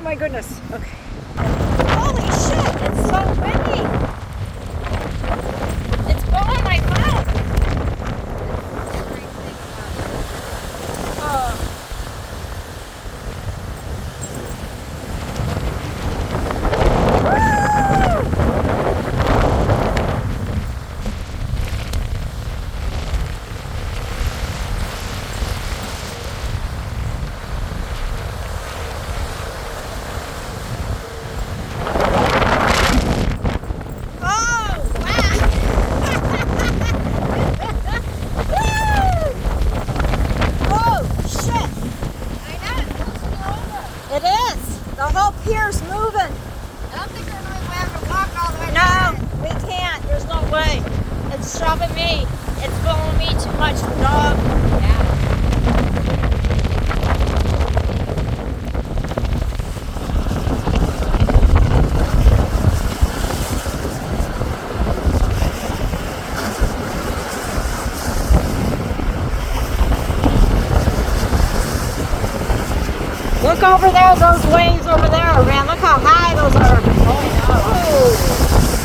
my goodness. Okay. Holy shit, it's so windy. It's blowing my mouth. It is. The whole pier's moving. I don't think we're going to be able to walk all the way No, down. we can't. There's no way. It's shoving me. It's pulling me too much, dog. Yeah. Look over there, those waves over there, man. Look how high those are. Oh, no.